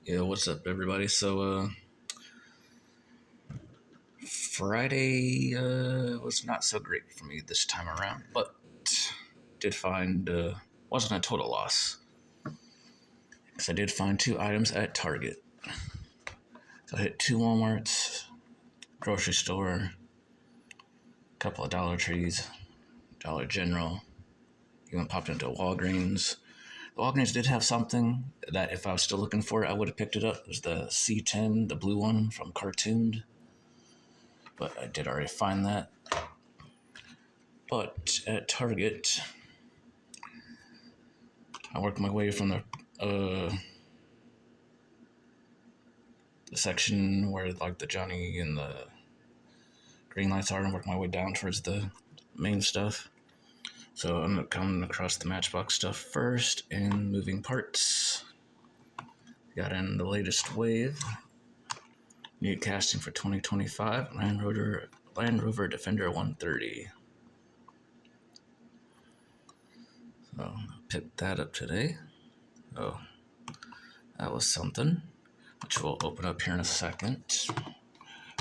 Yeah, what's up, everybody? Friday was not so great for me this time around, but did find wasn't a total loss because I did find two items at Target. So I hit two WalMarts, grocery store, a couple of Dollar Trees, Dollar General. Even popped into Walgreens. The Walgreens did have something that if I was still looking for it, I would have picked it up. It was the C10, the blue one from Cartooned, but I did already find that. But at Target, I worked my way from the section where like the Johnny and the green lights are, and worked my way down towards the main stuff. So I'm coming across the Matchbox stuff first and moving parts. Got in the latest wave. New casting for 2025 Land Rover Defender 130. So I picked that up today. Oh, that was something, which we'll open up here in a second.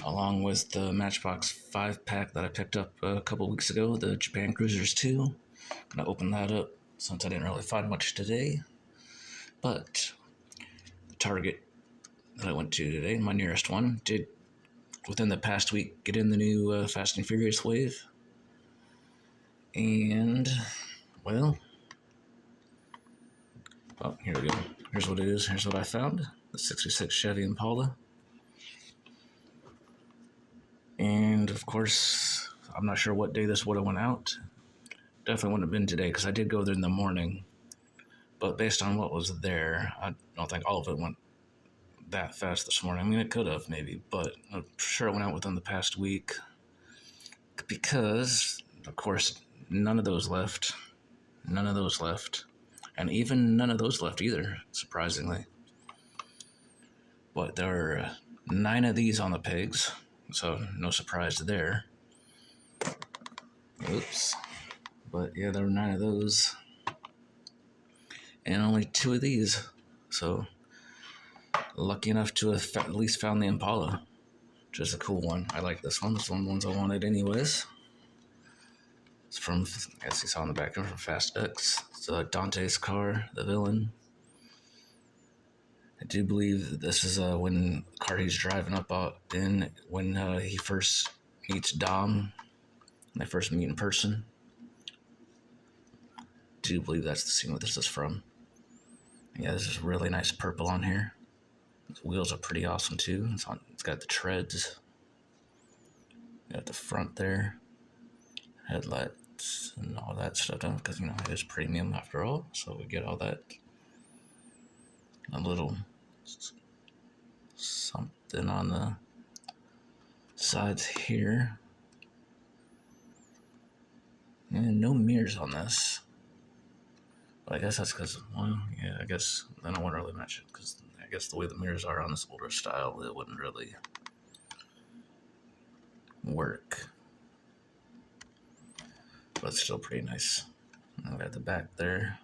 Along with the Matchbox 5-pack that I picked up a couple weeks ago, the Japan Cruisers 2. I'm going to open that up since I didn't really find much today. But the Target that I went to today, my nearest one, did within the past week get in the new Fast and Furious wave. And, well, here we go. Here's what it is. Here's what I found. The 66 Chevy Impala. And, of course, I'm not sure what day this would have went out. Definitely wouldn't have been today because I did go there in the morning. But based on what was there, I don't think all of it went that fast this morning. I mean, it could have maybe, but I'm sure it went out within the past week. Because, of course, none of those left. None of those left. And even none of those left either, surprisingly. But there are 9 of these on the pegs, so no surprise there. Oops. But yeah, there were 9 of those. And only 2 of these. So, lucky enough to have at least found the Impala, which is a cool one. I like this one. This one ones I wanted anyways. It's from, I guess you saw in the background, from Fast X. It's Dante's car, the villain. I do believe this is when the car he's driving up in when he first meets Dom. When they first meet in person. I do believe that's the scene where this is from. Yeah, this is really nice purple on here. The wheels are pretty awesome too. It's got the treads. Got the front there. Headlights and all that stuff done because, it is premium after all. So we get all that. A little something on the sides here. And no mirrors on this. But I guess that's because, I guess then I wouldn't really match it because I guess the way the mirrors are on this older style, it wouldn't really work. But it's still pretty nice. I got the back there.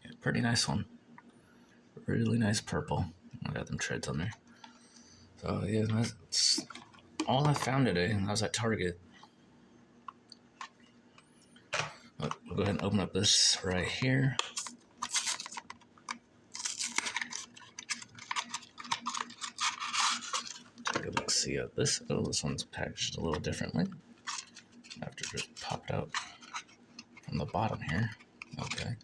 Yeah, pretty nice one. Really nice purple. I got them treads on there. So yeah, that's all I found today. I was at Target. But we'll go ahead and open up this right here. Take a look, see at this. Oh, this one's packaged a little differently. After it just popped out from the bottom here. Okay.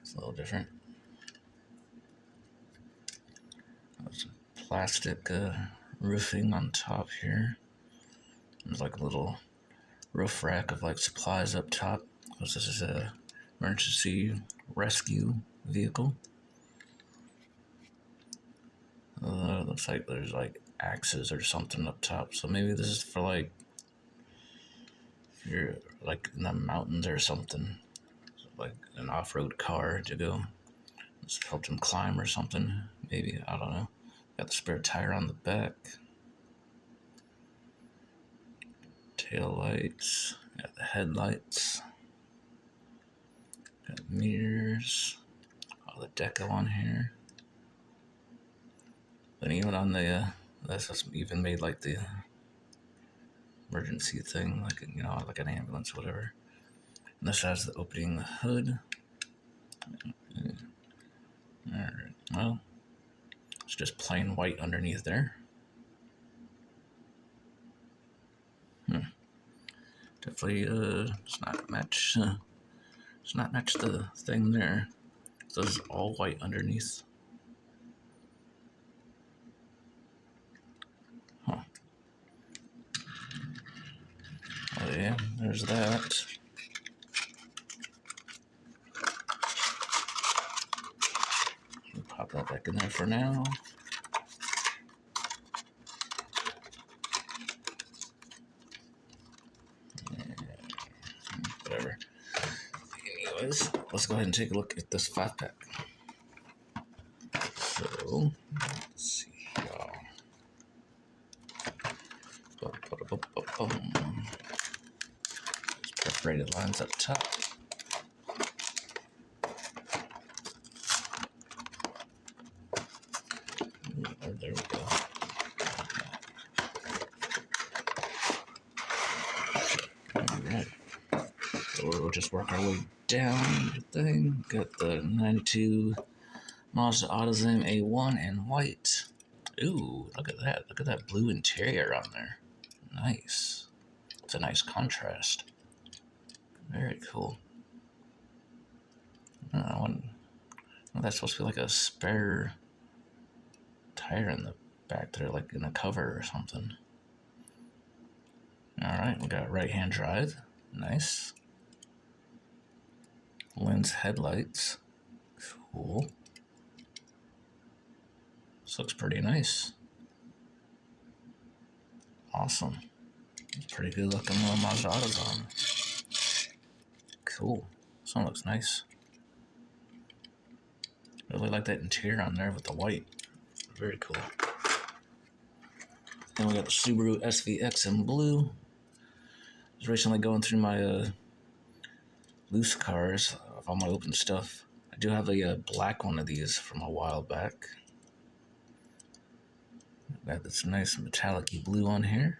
It's a little different. There's plastic roofing on top here. There's like a little roof rack of like supplies up top. Because this is a emergency rescue vehicle. Looks like there's like axes or something up top. So maybe this is for like if you're like in the mountains or something. So like an off-road car to go. It's helped him climb or something. Maybe, I don't know. Got the spare tire on the back. Tail lights. Got the headlights. Got mirrors. All the deco on here. And even on the, that's what's even made like the emergency thing, like, you know, like an ambulance or whatever. And this has the opening the hood. Alright, well, it's just plain white underneath there. Definitely, it's not match the thing there. So this is all white underneath. Huh. Oh yeah, there's that. We'll pop that back in there for now. Whatever. Anyways, let's go ahead and take a look at this 5-pack. So, let's see here. There's perforated lines up top. Oh, there we go. Alright. So we'll just work our way down the thing. Got the 92 Mazda AutoZone A1 in white. Ooh, look at that. Look at that blue interior on there. Nice. It's a nice contrast. Very cool. That's supposed to be like a spare tire in the back there, like in a cover or something. Alright, we got right-hand drive. Nice. Lens headlights. Cool. This looks pretty nice. Awesome. Pretty good looking little Mazda AutoZone. Cool. This one looks nice. Really like that interior on there with the white. Very cool. Then we got the Subaru SVX in blue. I was recently going through my loose cars of all my open stuff. I do have a black one of these from a while back. Got this nice metallic-y blue on here.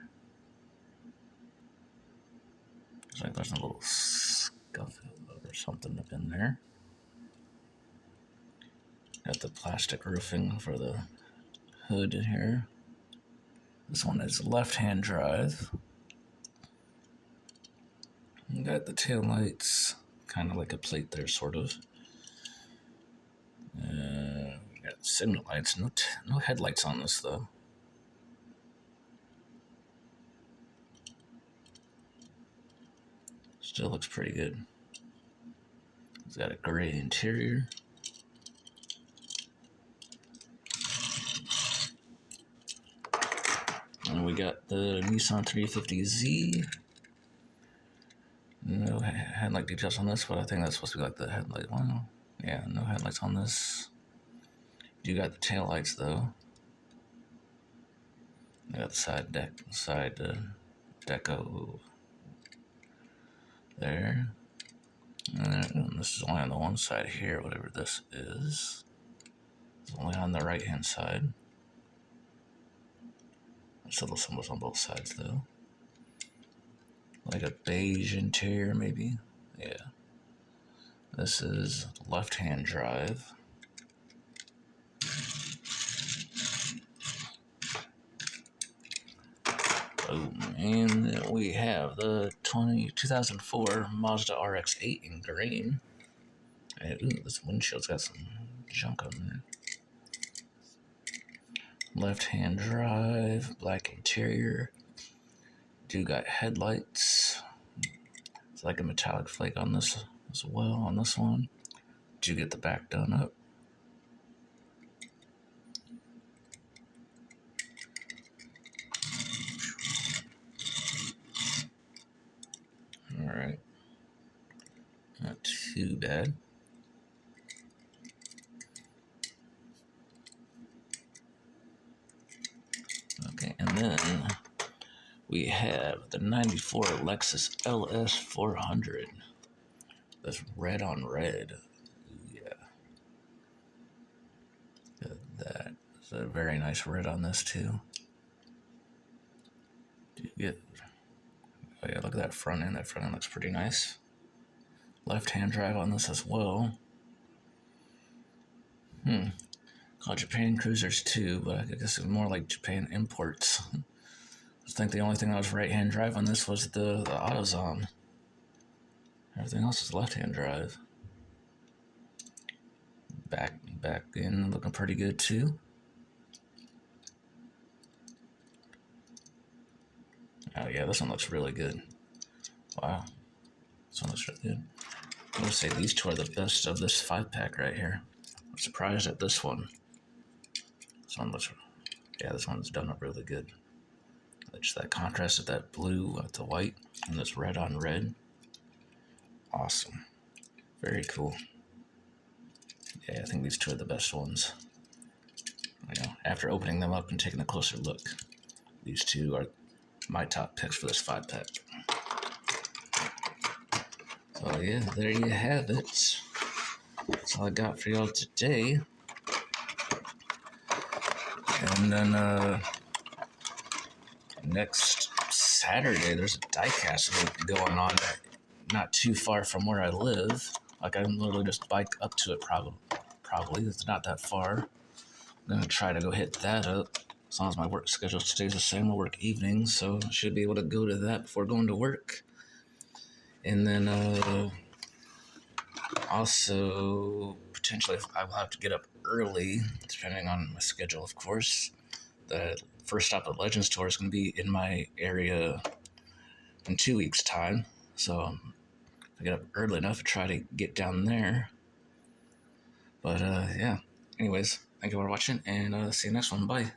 Looks like there's a little scuff or something up in there. Got the plastic roofing for the hood in here. This one is left-hand drive. You got the tail lights, kind of like a plate there, sort of. Got signal lights, no headlights on this though. Still looks pretty good. It's got a gray interior. And we got the Nissan 350Z. No headlight details on this, but I think that's supposed to be like the headlight one. Yeah, no headlights on this. You got the tail lights though. You got the side deco there. And this is only on the one side here, whatever this is. It's only on the right hand side. There's little symbols on both sides though. Like a beige interior maybe. Yeah. This is left-hand drive. And then we have the 2004 Mazda RX-8 in green. And, ooh, this windshield's got some junk on there. Left-hand drive, black interior. Do got headlights. It's like a metallic flake on this as well, on this one. Do get the back done up. Alright. Not too bad. Okay, and then we have the 94 Lexus LS 400. That's red on red. Yeah. That is a very nice red on this too. Oh yeah, look at that front end. That front end looks pretty nice. Left-hand drive on this as well. Called Japan Cruisers too, but I guess it's more like Japan imports. I think the only thing that was right-hand drive on this was the AutoZone. Everything else is left-hand drive. Back in looking pretty good too. Oh yeah, this one looks really good. Wow, this one looks really good. I'm gonna say these two are the best of this 5-pack right here. I'm surprised at this one. This one's done up really good. Just that contrast of that blue with the white and this red on red. Awesome. Very cool. Yeah, I think these two are the best ones. After opening them up and taking a closer look, these two are my top picks for this 5-pack. So yeah, there you have it. That's all I got for y'all today. And then next Saturday, there's a diecast event going on not too far from where I live. Like, I can literally just bike up to it probably. It's not that far. I'm gonna try to go hit that up. As long as my work schedule stays the same, I work evenings, so I should be able to go to that before going to work. And then also, potentially, I will have to get up early, depending on my schedule, of course. The first stop at Legends Tour is going to be in my area in 2 weeks' time. So if I get up early enough to try to get down there. But yeah, anyways, thank you for watching, and see you next one. Bye.